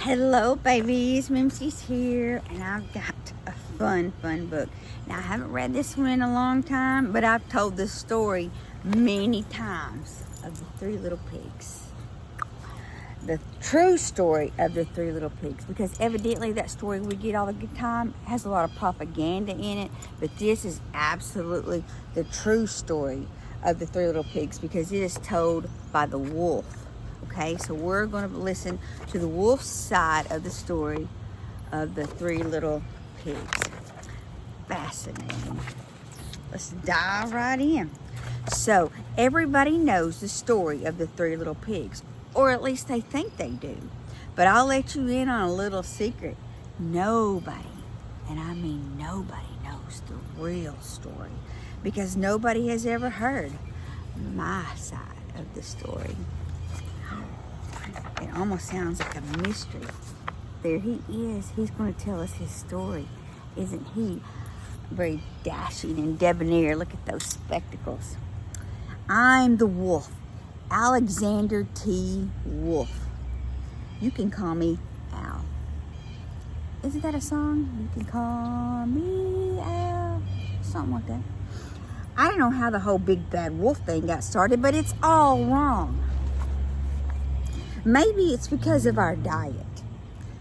Hello babies, Mimzie's here, and I've got a fun book. Now I haven't read this one in a long time, but I've told this story many times of the three little pigs. The true story of the three little pigs, because evidently that story we get all the good time has a lot of propaganda in it, but this is absolutely the true story of the three little pigs because it is told by the wolf. Okay, so we're going to listen to the wolf's side of the story of the three little pigs. Fascinating. Let's dive right in. So, everybody knows the story of the three little pigs, or at least they think they do. But I'll let you in on a little secret. Nobody, and I mean nobody, knows the real story because nobody has ever heard my side of the story. It almost sounds like a mystery. There he is. He's going to tell us his story. Isn't he very dashing and debonair? Look at those spectacles. I'm the wolf, Alexander T. Wolf. You can call me Al. Isn't that a song? You can call me Al. Something like that. I don't know how the whole big bad wolf thing got started, but it's all wrong. Maybe it's because of our diet.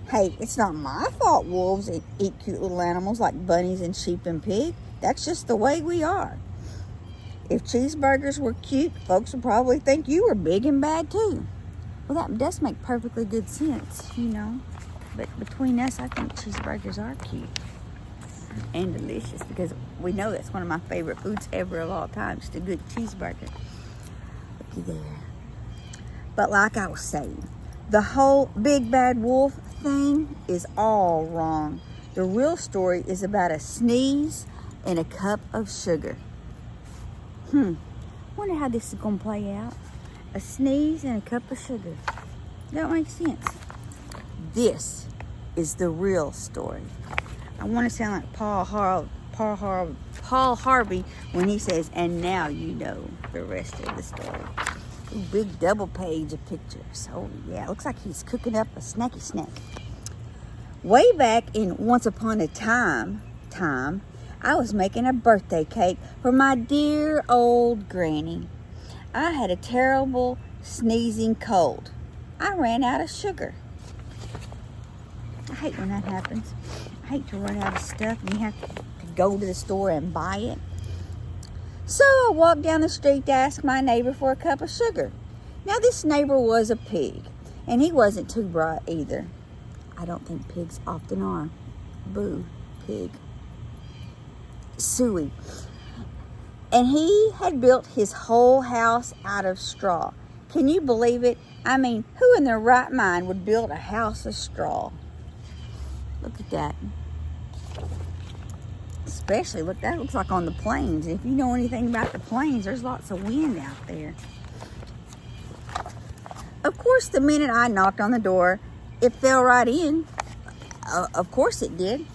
Hey, it's not my fault wolves eat cute little animals like bunnies and sheep and pig. That's just the way we are. If cheeseburgers were cute, folks would probably think you were big and bad too. Well, that does make perfectly good sense, you know. But between us, I think cheeseburgers are cute and delicious because we know that's one of my favorite foods ever of all time, just a good cheeseburger. Looky there. But like I was saying, the whole big bad wolf thing is all wrong. The real story is about a sneeze and a cup of sugar. Wonder how this is going to play out. A sneeze and a cup of sugar. That makes sense. This is the real story. I want to sound like Paul Harvey when he says, and now you know the rest of the story. Big double page of pictures. Oh yeah, looks like he's cooking up a snacky snack. Way back in Once Upon a Time, I was making a birthday cake for my dear old granny. I had a terrible sneezing cold. I ran out of sugar. I hate when that happens. I hate to run out of stuff and you have to go to the store and buy it. So I walked down the street to ask my neighbor for a cup of sugar. Now this neighbor was a pig, and he wasn't too bright either. I don't think pigs often are. Boo, pig. Suey. And he had built his whole house out of straw. Can you believe it? I mean, who in their right mind would build a house of straw? Look at that. Especially, look, that looks like on the plains. If you know anything about the plains, there's lots of wind out there. Of course, the minute I knocked on the door, it fell right in. Of course it did.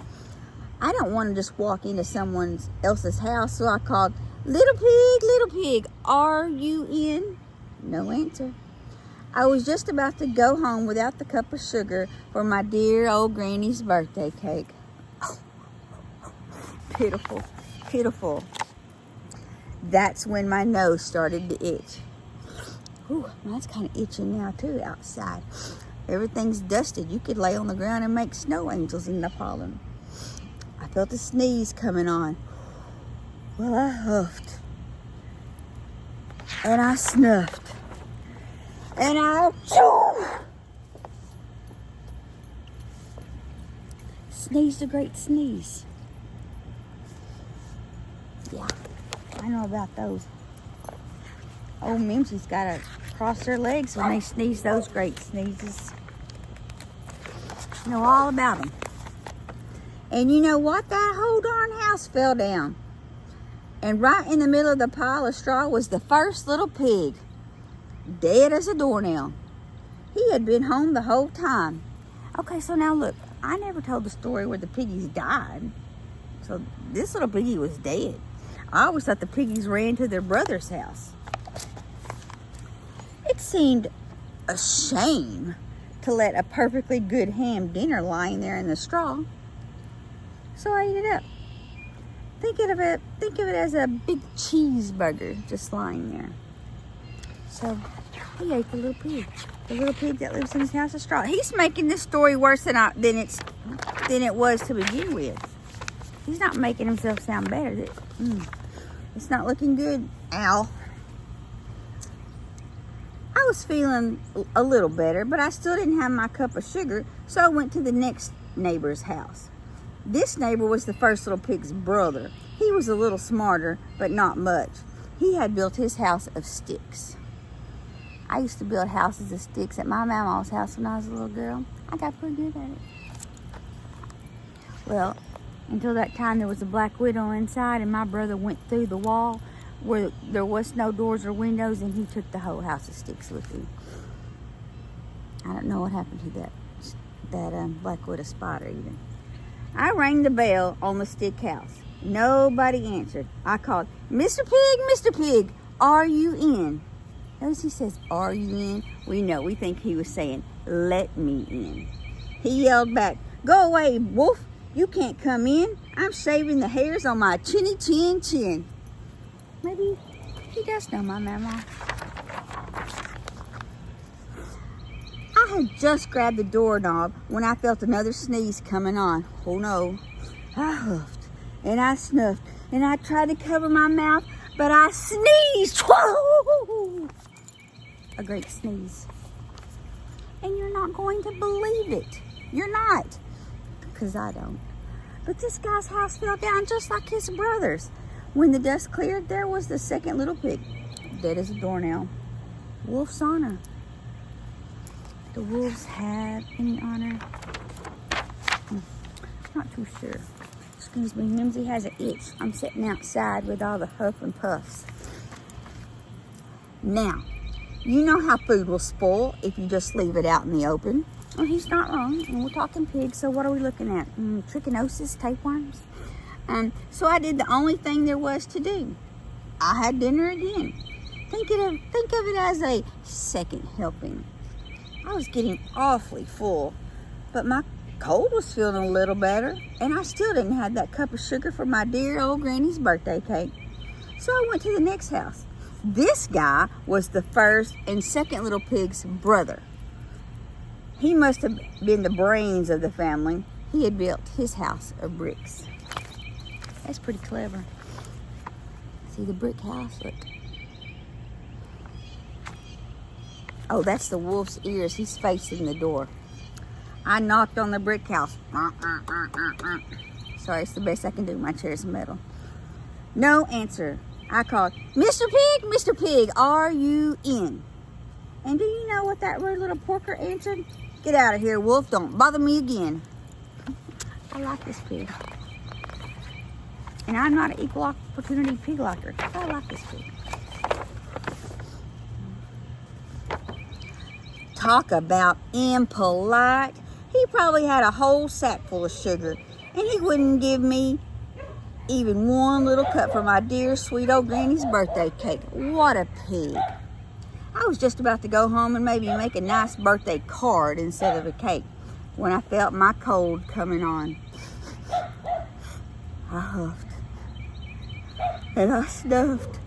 I don't want to just walk into someone else's house, so I called, little pig, are you in? No answer. I was just about to go home without the cup of sugar for my dear old granny's birthday cake. Pitiful, pitiful. That's when my nose started to itch. Ooh, mine's kind of itching now too outside. Everything's dusted. You could lay on the ground and make snow angels in the pollen. I felt a sneeze coming on. Well, I huffed. And I snuffed. And I sneezed a great sneeze. Yeah, I know about those. Old Mimzie's got to cross their legs when they sneeze those great sneezes. Know all about them. And you know what? That whole darn house fell down. And right in the middle of the pile of straw was the first little pig. Dead as a doornail. He had been home the whole time. Okay, so now look. I never told the story where the piggies died. So this little piggy was dead. I always thought the piggies ran to their brother's house. It seemed a shame to let a perfectly good ham dinner lying there in the straw. So I ate it up. Think of it as a big cheeseburger just lying there. So he ate the little pig that lives in his house of straw. He's making this story worse than it was to begin with. He's not making himself sound better. It's not looking good, Al. I was feeling a little better, but I still didn't have my cup of sugar, so I went to the next neighbor's house. This neighbor was the first little pig's brother. He was a little smarter, but not much. He had built his house of sticks. I used to build houses of sticks at my mama's house when I was a little girl. I got pretty good at it. Well, until that time there was a black widow inside, and my brother went through the wall where there was no doors or windows, and he took the whole house of sticks with him. I don't know what happened to that black widow spider either. I rang the bell on the stick house. Nobody answered. I called, "Mr. Pig, Mr. Pig, are you in?" Notice he says, "Are you in?" We think he was saying, "Let me in." He yelled back, "Go away, wolf. You can't come in. I'm shaving the hairs on my chinny chin chin." Maybe he does know my mama. I had just grabbed the doorknob when I felt another sneeze coming on. Oh no. I huffed and I snuffed and I tried to cover my mouth, but I sneezed. Whoa! A great sneeze. And you're not going to believe it. You're not. Because I don't. But this guy's house fell down just like his brother's. When the dust cleared, there was the second little pig, dead as a doornail. Wolf's honor. Do wolves have any honor? Not too sure. Excuse me, Mimzie has an itch. I'm sitting outside with all the huff and puffs. Now, you know how food will spoil if you just leave it out in the open. Well, he's not wrong, and we're talking pigs, so what are we looking at? Trichinosis, tapeworms? So I did the only thing there was to do. I had dinner again. Think of it as a second helping. I was getting awfully full, but my cold was feeling a little better, and I still didn't have that cup of sugar for my dear old granny's birthday cake. So I went to the next house. This guy was the first and second little pig's brother. He must have been the brains of the family. He had built his house of bricks. That's pretty clever. See the brick house? Look. Oh, that's the wolf's ears. He's facing the door. I knocked on the brick house. Sorry, it's the best I can do. My chair's metal. No answer. I called, "Mr. Pig, Mr. Pig, are you in?" And do you know what that rude little porker answered? "Get out of here, wolf. Don't bother me again." I like this pig. And I'm not an equal opportunity pig liker. I like this pig. Talk about impolite. He probably had a whole sack full of sugar, and he wouldn't give me even one little cup for my dear sweet old granny's birthday cake. What a pig. I was just about to go home and maybe make a nice birthday card instead of a cake when I felt my cold coming on. I huffed and I snuffed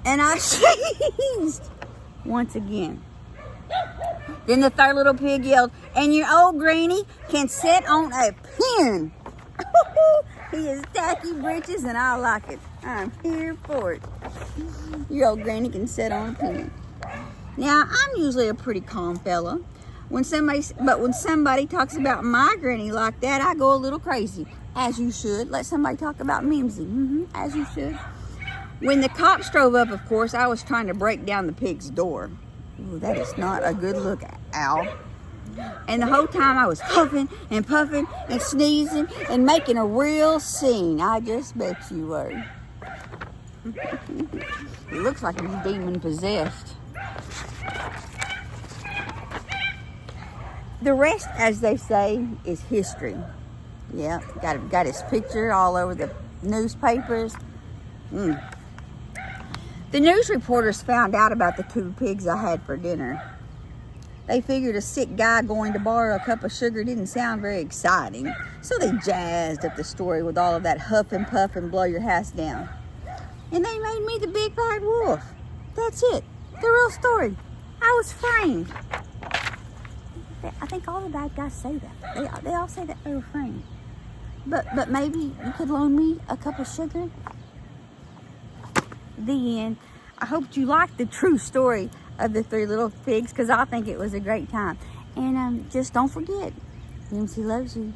and I sneezed once again. Then the third little pig yelled, "And your old granny can sit on a pin." He is tacky britches and I like it. I'm here for it. Your old granny can sit on a pin. Now, I'm usually a pretty calm fella. When somebody talks about my granny like that, I go a little crazy. As you should. Let somebody talk about Mimzie. As you should. When the cops drove up, of course, I was trying to break down the pig's door. Ooh, that is not a good look, Al. And the whole time I was huffing and puffing and sneezing and making a real scene. I just bet you were. It looks like he's demon possessed. The rest, as they say, is history. Yeah, got his picture all over the newspapers. The news reporters found out about the two pigs I had for dinner. They figured a sick guy going to borrow a cup of sugar didn't sound very exciting. So they jazzed up the story with all of that huff and puff and blow your house down. And they made me the big bad wolf. That's it. The real story. I was framed. I think all the bad guys say that. They all say that they were framed. But maybe you could loan me a cup of sugar? The end. I hope you liked the true story of the three little pigs, because I think it was a great time. And just don't forget, Mimzie loves you.